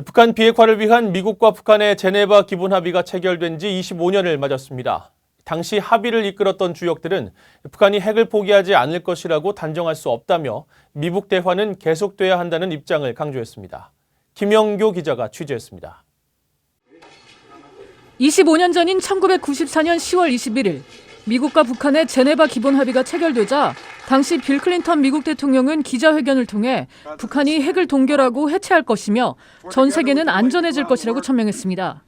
북한 비핵화를 위한 미국과 북한의 제네바 기본 합의가 체결된 지 25년을 맞았습니다. 당시 합의를 이끌었던 주역들은 북한이 핵을 포기하지 않을 것이라고 단정할 수 없다며 미북 대화는 계속돼야 한다는 입장을 강조했습니다. 김영교 기자가 취재했습니다. 25년 전인 1994년 10월 21일 미국과 북한의 제네바 기본 합의가 체결되자 당시 빌 클린턴 미국 대통령은 기자회견을 통해 북한이 핵을 동결하고 해체할 것이며 전 세계는 안전해질 것이라고 천명했습니다.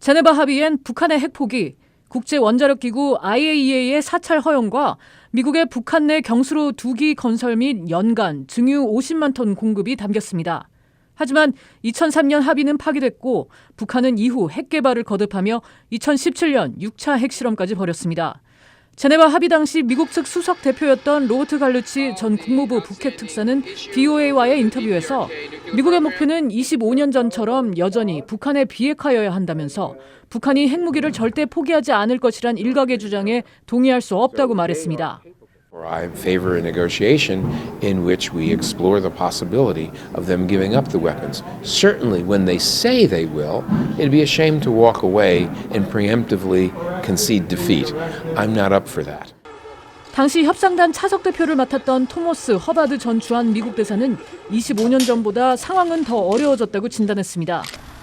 제네바 합의엔 북한의 핵 포기, 국제원자력기구 IAEA의 사찰 허용과 미국의 북한 내 경수로 2기 건설 및 연간 증유 50만 톤 공급이 담겼습니다. 하지만 2003년 합의는 파기됐고 북한은 이후 핵 개발을 거듭하며 2017년 6차 핵실험까지 벌였습니다. 제네바 합의 당시 미국 측 수석 대표였던 로버트 갈루치 전 국무부 북핵 특사는 VOA와의 인터뷰에서 미국의 목표는 25년 전처럼 여전히 북한의 비핵화여야 한다면서 북한이 핵무기를 절대 포기하지 않을 것이란 일각의 주장에 동의할 수 없다고 말했습니다. I favor a negotiation in which we explore the possibility of them giving up the weapons. Certainly, when they say they will, it'd be a shame to walk away and preemptively concede defeat. I'm not up for that. 당시 협상단 차석 대표를 맡았던 토머스 허바드 전 주한 미국 대사는 25년 전보다 상황은 더 어려워졌다고 진단했습니다.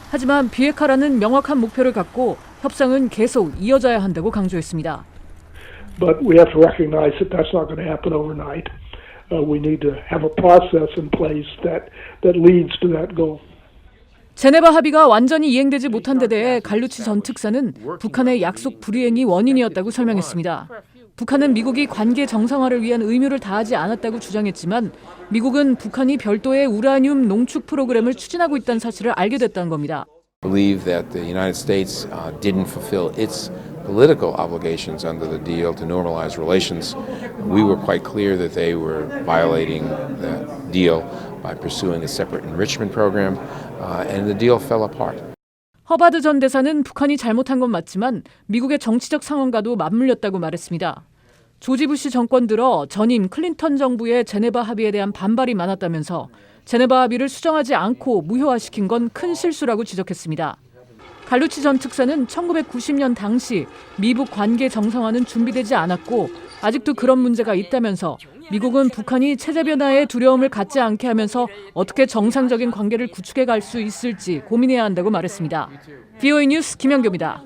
하지만 비핵화라는 명확한 목표를 갖고 협상은 계속 이어져야 한다고 강조했습니다. But we have to recognize that that's not going to happen overnight. We need to have a process in place that leads to that goal. 제네바 합의가 완전히 이행되지 못한 데 대해 갈루치 전 특사는 북한의 약속 불이행이 원인이었다고 설명했습니다. 북한은 미국이 관계 정상화를 위한 의무를 다하지 않았다고 주장했지만 미국은 북한이 별도의 우라늄 농축 프로그램을 추진하고 있다는 사실을 알게 됐다는 겁니다. I believe that the United States didn't fulfill its political obligations under the deal to normalize relations. We were quite clear that they were violating the deal by pursuing a separate enrichment program, and the deal fell apart. 허바드 전 대사는 북한이 잘못한 건 맞지만 미국의 정치적 상황과도 맞물렸다고 말했습니다. 조지 부시 정권 들어 전임 클린턴 정부의 제네바 합의에 대한 반발이 많았다면서 제네바 합의를 수정하지 않고 무효화시킨 건 큰 실수라고 지적했습니다. 갈루치 전 특사는 1990년 당시 미북 관계 정상화는 준비되지 않았고 아직도 그런 문제가 있다면서 미국은 북한이 체제 변화에 두려움을 갖지 않게 하면서 어떻게 정상적인 관계를 구축해 갈 수 있을지 고민해야 한다고 말했습니다. VOA 뉴스 김영교입니다.